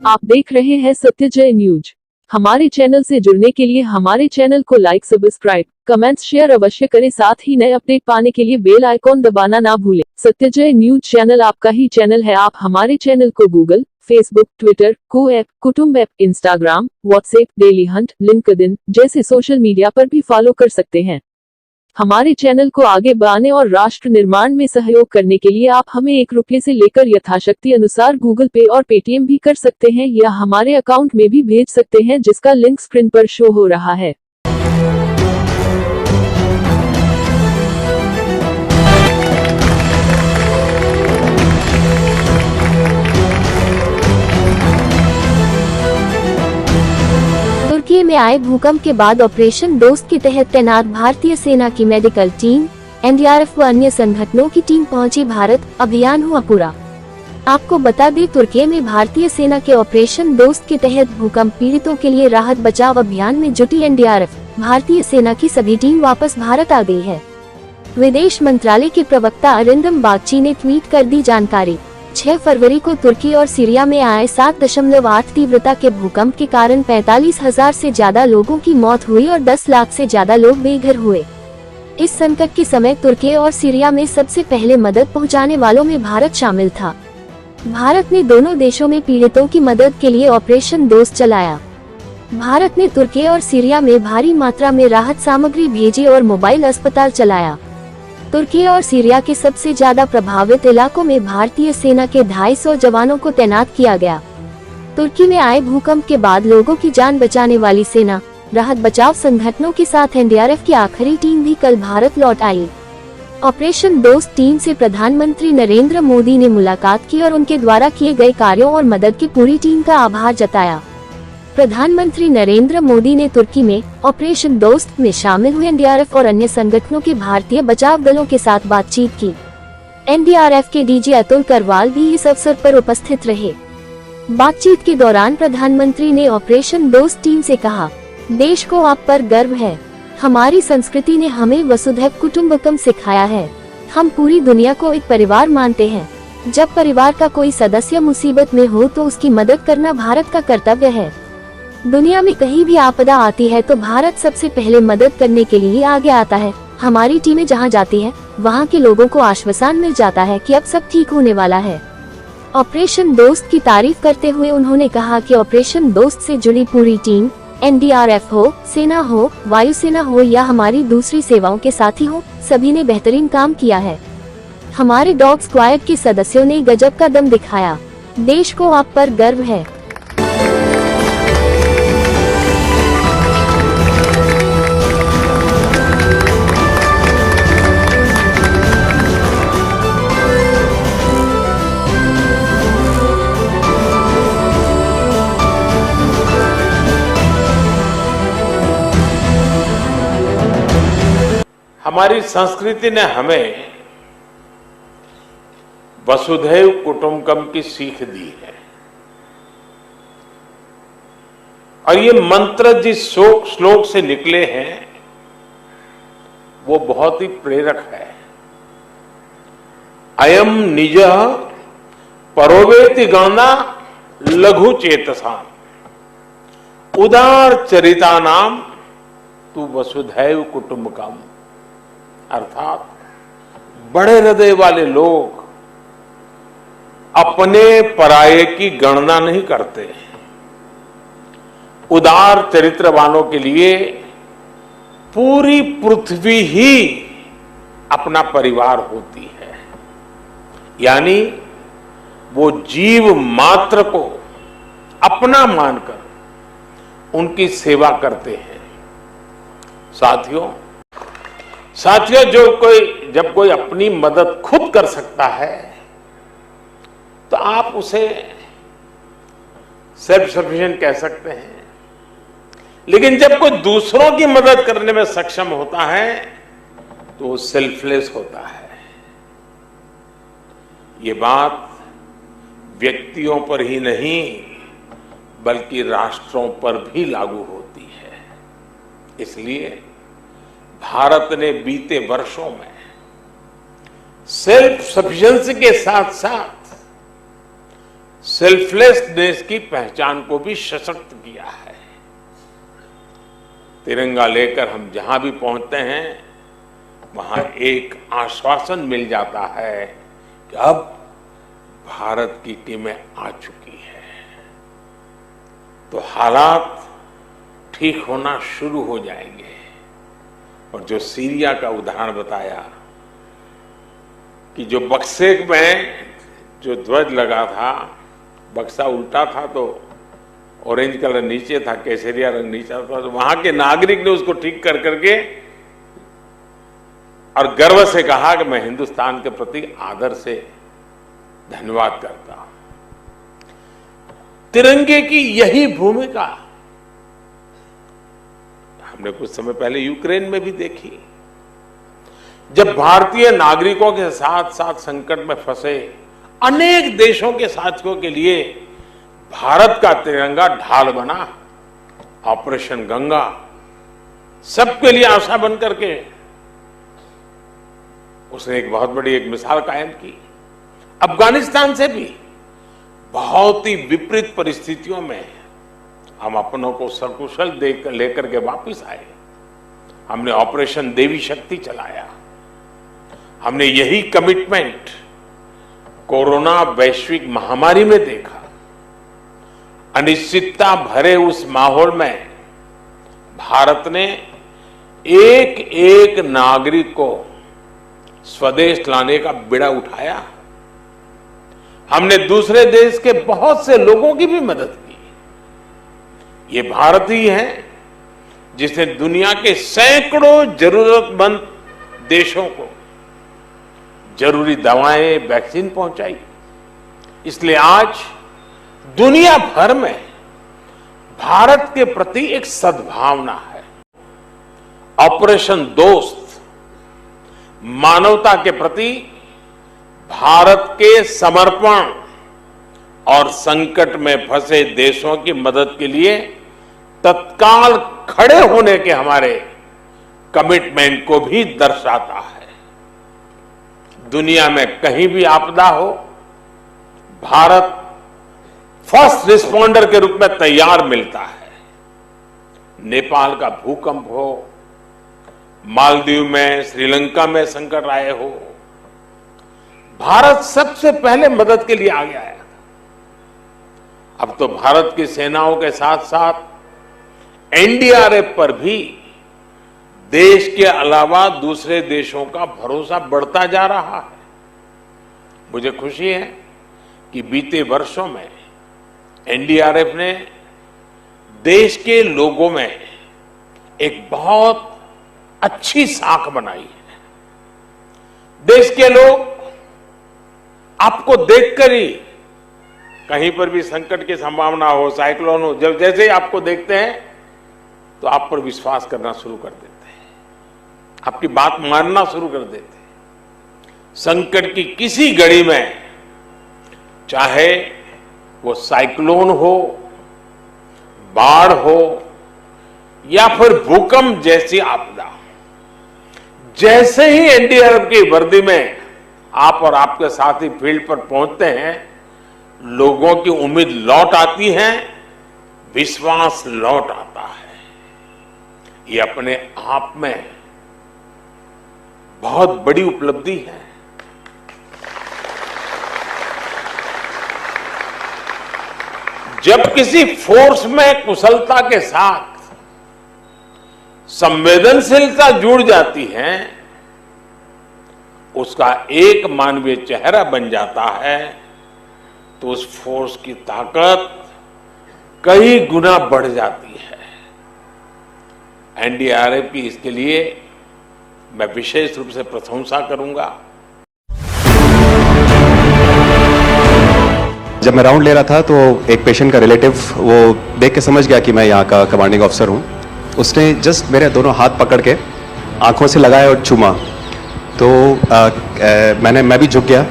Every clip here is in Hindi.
आप देख रहे हैं सत्यजय न्यूज। हमारे चैनल से जुड़ने के लिए हमारे चैनल को लाइक, सब्सक्राइब, कमेंट्स, शेयर अवश्य करें। साथ ही नए अपडेट पाने के लिए बेल आइकॉन दबाना ना भूलें। सत्यजय न्यूज चैनल आपका ही चैनल है। आप हमारे चैनल को गूगल, फेसबुक, ट्विटर, को ऐप, कुटुंब app, Instagram, WhatsApp, daily Hunt, LinkedIn जैसे सोशल मीडिया पर भी फॉलो कर सकते हैं। हमारे चैनल को आगे बढ़ाने और राष्ट्र निर्माण में सहयोग करने के लिए आप हमें ₹1 से लेकर यथाशक्ति अनुसार गूगल पे और पेटीएम भी कर सकते हैं या हमारे अकाउंट में भी भेज सकते हैं, जिसका लिंक स्क्रीन पर शो हो रहा है। तुर्की में आए भूकंप के बाद ऑपरेशन दोस्त के तहत तैनात भारतीय सेना की मेडिकल टीम, एनडीआरएफ व अन्य संगठनों की टीम पहुंची भारत। अभियान हुआ पूरा। आपको बता दें, तुर्की में भारतीय सेना के ऑपरेशन दोस्त के तहत भूकंप पीड़ितों के लिए राहत बचाव अभियान में जुटी एनडीआरएफ भारतीय सेना की सभी टीम वापस भारत आ गई है। विदेश मंत्रालय के प्रवक्ता अरिंदम बागची ने ट्वीट कर दी जानकारी। 6 फरवरी को तुर्की और सीरिया में आए 7.8 तीव्रता के भूकंप के कारण 45,000 से ज्यादा लोगों की मौत हुई और 10 लाख से ज्यादा लोग बेघर हुए। इस संकट के समय तुर्की और सीरिया में सबसे पहले मदद पहुंचाने वालों में भारत शामिल था। भारत ने दोनों देशों में पीड़ितों की मदद के लिए ऑपरेशन दोस्त चलाया। भारत ने तुर्की और सीरिया में भारी मात्रा में राहत सामग्री भेजी और मोबाइल अस्पताल चलाया। तुर्की और सीरिया के सबसे ज्यादा प्रभावित इलाकों में भारतीय सेना के 250 जवानों को तैनात किया गया। तुर्की में आए भूकंप के बाद लोगों की जान बचाने वाली सेना, राहत बचाव संगठनों के साथ एनडीआरएफ की आखिरी टीम भी कल भारत लौट आई। ऑपरेशन दोस्त टीम से प्रधानमंत्री नरेंद्र मोदी ने मुलाकात की और उनके द्वारा किए गए कार्यों और मदद की पूरी टीम का आभार जताया। प्रधानमंत्री नरेंद्र मोदी ने तुर्की में ऑपरेशन दोस्त में शामिल हुए एनडीआरएफ और अन्य संगठनों के भारतीय बचाव दलों के साथ बातचीत की। एनडीआरएफ के डीजी अतुल करवाल भी इस अवसर पर उपस्थित रहे। बातचीत के दौरान प्रधानमंत्री ने ऑपरेशन दोस्त टीम से कहा, देश को आप पर गर्व है। हमारी संस्कृति ने हमें वसुधैव कुटुंबकम सिखाया है। हम पूरी दुनिया को एक परिवार मानते हैं। जब परिवार का कोई सदस्य मुसीबत में हो तो उसकी मदद करना भारत का कर्तव्य है। दुनिया में कहीं भी आपदा आती है तो भारत सबसे पहले मदद करने के लिए आगे आता है। हमारी टीमें जहां जाती है वहां के लोगों को आश्वासन मिल जाता है कि अब सब ठीक होने वाला है। ऑपरेशन दोस्त की तारीफ करते हुए उन्होंने कहा कि ऑपरेशन दोस्त से जुड़ी पूरी टीम, एनडीआरएफ हो, सेना हो, वायुसेना हो या हमारी दूसरी सेवाओं के साथी हो, सभी ने बेहतरीन काम किया है। हमारे डॉग स्क्वाड के सदस्यों ने गजब का दम दिखाया। देश को आप पर गर्व है। हमारी संस्कृति ने हमें वसुधैव कुटुंबकम की सीख दी है और ये मंत्र जिस श्लोक से निकले हैं वो बहुत ही प्रेरक है। अयम निज परोवेति गणना लघु चेतसा उदार चरिता नाम तू वसुधैव कुटुंबकम। अर्थात बड़े हृदय वाले लोग अपने पराये की गणना नहीं करते। उदार चरित्र वालों के लिए पूरी पृथ्वी ही अपना परिवार होती है, यानी वो जीव मात्र को अपना मानकर उनकी सेवा करते हैं। साथियों, जब कोई अपनी मदद खुद कर सकता है तो आप उसे सेल्फ सफिशिएंट कह सकते हैं, लेकिन जब कोई दूसरों की मदद करने में सक्षम होता है तो वो सेल्फलेस होता है। ये बात व्यक्तियों पर ही नहीं बल्कि राष्ट्रों पर भी लागू होती है। इसलिए भारत ने बीते वर्षों में सेल्फ सफिशिएंसी के साथ साथ सेल्फलेसनेस की पहचान को भी सशक्त किया है। तिरंगा लेकर हम जहां भी पहुंचते हैं वहां एक आश्वासन मिल जाता है कि अब भारत की टीमें आ चुकी हैं, तो हालात ठीक होना शुरू हो जाएंगे। और जो सीरिया का उदाहरण बताया कि जो बक्से में जो ध्वज लगा था, बक्सा उल्टा था तो ऑरेंज कलर नीचे था, केसरिया रंग नीचे था, तो वहां के नागरिक ने उसको ठीक कर करके और गर्व से कहा कि मैं हिंदुस्तान के प्रति आदर से धन्यवाद करता हूं। तिरंगे की यही भूमिका हमने कुछ समय पहले यूक्रेन में भी देखी। जब भारतीय नागरिकों के साथ साथ संकट में फंसे अनेक देशों के साथियों के लिए भारत का तिरंगा ढाल बना। ऑपरेशन गंगा सबके लिए आशा बन करके उसने एक बहुत बड़ी एक मिसाल कायम की। अफगानिस्तान से भी बहुत ही विपरीत परिस्थितियों में हम अपनों को सकुशल लेकर के वापस आए। हमने ऑपरेशन देवी शक्ति चलाया। हमने यही कमिटमेंट कोरोना वैश्विक महामारी में देखा। अनिश्चितता भरे उस माहौल में भारत ने एक एक नागरिक को स्वदेश लाने का बीड़ा उठाया। हमने दूसरे देश के बहुत से लोगों की भी मदद की। ये भारत ही है जिसने दुनिया के सैकड़ों जरूरतमंद देशों को जरूरी दवाएं, वैक्सीन पहुंचाई। इसलिए आज दुनिया भर में भारत के प्रति एक सद्भावना है। ऑपरेशन दोस्त मानवता के प्रति भारत के समर्पण और संकट में फंसे देशों की मदद के लिए तत्काल खड़े होने के हमारे कमिटमेंट को भी दर्शाता है। दुनिया में कहीं भी आपदा हो, भारत फर्स्ट रिस्पॉन्डर के रूप में तैयार मिलता है। नेपाल का भूकंप हो, मालदीव में, श्रीलंका में संकट आए हो, भारत सबसे पहले मदद के लिए आगे आया। अब तो भारत की सेनाओं के साथ साथ एनडीआरएफ पर भी देश के अलावा दूसरे देशों का भरोसा बढ़ता जा रहा है। मुझे खुशी है कि बीते वर्षों में एनडीआरएफ ने देश के लोगों में एक बहुत अच्छी साख बनाई है। देश के लोग आपको देखकर ही कहीं पर भी संकट की संभावना हो, साइक्लोन हो, जब जैसे ही आपको देखते हैं तो आप पर विश्वास करना शुरू कर देते हैं, आपकी बात मानना शुरू कर देते हैं। संकट की किसी घड़ी में, चाहे वो साइक्लोन हो, बाढ़ हो या फिर भूकंप जैसी आपदा, जैसे ही एनडीआरएफ की वर्दी में आप और आपके साथी फील्ड पर पहुंचते हैं, लोगों की उम्मीद लौट आती है, विश्वास लौट आता है। ये अपने आप में बहुत बड़ी उपलब्धि है। जब किसी फोर्स में कुशलता के साथ संवेदनशीलता जुड़ जाती है, उसका एक मानवीय चेहरा बन जाता है, तो उस फोर्स की ताकत कई गुना बढ़ जाती है। एनडीआरएफ की इसके लिए मैं विशेष रूप से प्रशंसा करूंगा। जब मैं राउंड ले रहा था तो एक पेशेंट का रिलेटिव वो देख के समझ गया कि मैं यहाँ का कमांडिंग ऑफिसर हूँ। उसने जस्ट मेरे दोनों हाथ पकड़ के आंखों से लगाया और चूमा, तो मैं भी झुक गया।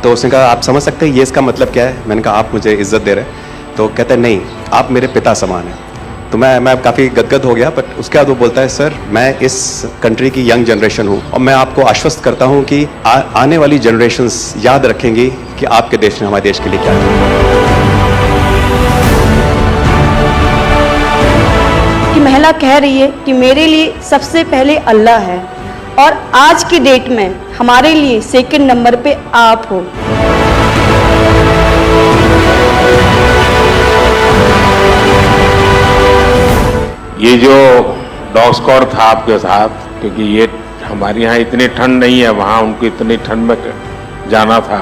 तो उसने कहा आप समझ सकते हैं ये इसका मतलब क्या है? मैंने कहा आप मुझे इज्जत दे रहे हैं। तो कहते हैं नहीं, आप मेरे पिता समान हैं। तो मैं काफ़ी गदगद हो गया। बट उसके बाद वो बोलता है सर मैं इस कंट्री की यंग जनरेशन हूँ और मैं आपको आश्वस्त करता हूँ कि आने वाली जनरेशन्स याद रखेंगी कि आपके देश ने हमारे देश के लिए क्या किया। महिला कह रही है कि मेरे लिए सबसे पहले अल्लाह है और आज की डेट में हमारे लिए सेकंड नंबर पे आप हो। ये जो डॉग स्क्वाड था आपके साथ, क्योंकि ये हमारे यहाँ इतनी ठंड नहीं है, वहाँ उनको इतनी ठंड में जाना था,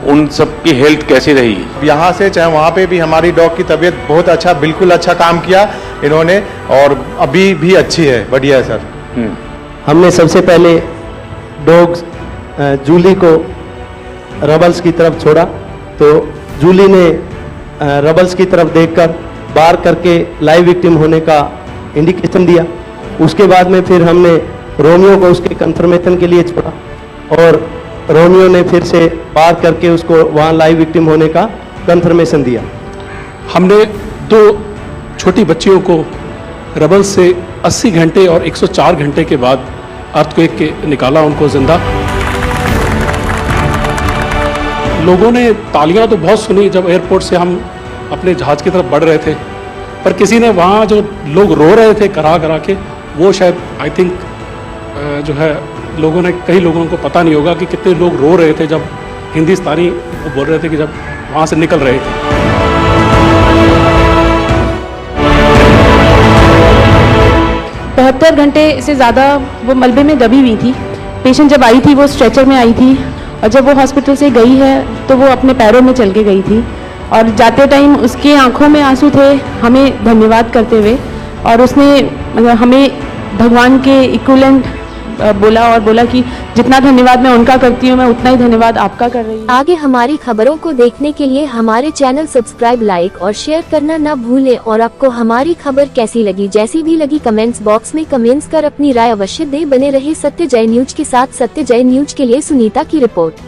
उन सब की हेल्थ कैसी रही? यहाँ से चाहे वहाँ पे भी हमारी डॉग की तबीयत बहुत अच्छा, बिल्कुल अच्छा काम किया इन्होंने और अभी भी अच्छी है, बढ़िया है सर। हमने सबसे पहले डॉग जूली को रबल्स की तरफ छोड़ा, तो जूली ने रबल्स की तरफ देखकर बार करके लाइव विक्टिम होने का इंडिकेशन दिया। उसके बाद में फिर हमने रोमियो को उसके कंफर्मेशन के लिए छोड़ा और रोमियो ने फिर से बार करके उसको वहाँ लाइव विक्टिम होने का कंफर्मेशन दिया। हमने 2 छोटी बच्चियों को रबल से 80 घंटे और 104 घंटे के बाद अर्थक्वेक के निकाला उनको जिंदा। लोगों ने तालियां तो बहुत सुनी जब एयरपोर्ट से हम अपने जहाज की तरफ बढ़ रहे थे, पर किसी ने वहाँ जो लोग रो रहे थे करा करा के, वो शायद आई थिंक जो है लोगों ने, कई लोगों को पता नहीं होगा कि कितने लोग रो रहे थे जब हिंदुस्तानी वो बोल रहे थे कि जब वहाँ से निकल रहे थे। 72 घंटे से ज़्यादा वो मलबे में दबी हुई थी। पेशेंट जब आई थी वो स्ट्रेचर में आई थी और जब वो हॉस्पिटल से गई है तो वो अपने पैरों में चल के गई थी और जाते टाइम उसके आंखों में आंसू थे हमें धन्यवाद करते हुए, और उसने हमें भगवान के इक्विवेलेंट बोला और बोला कि जितना धन्यवाद मैं उनका करती हूँ मैं उतना ही धन्यवाद आपका कर रही हूँ। आगे हमारी खबरों को देखने के लिए हमारे चैनल सब्सक्राइब, लाइक और शेयर करना न भूलें। और आपको हमारी खबर कैसी लगी, जैसी भी लगी कमेंट्स बॉक्स में कमेंट्स कर अपनी राय अवश्य दे। बने रहे सत्य जय न्यूज के साथ। सत्य जय न्यूज के लिए सुनीता की रिपोर्ट।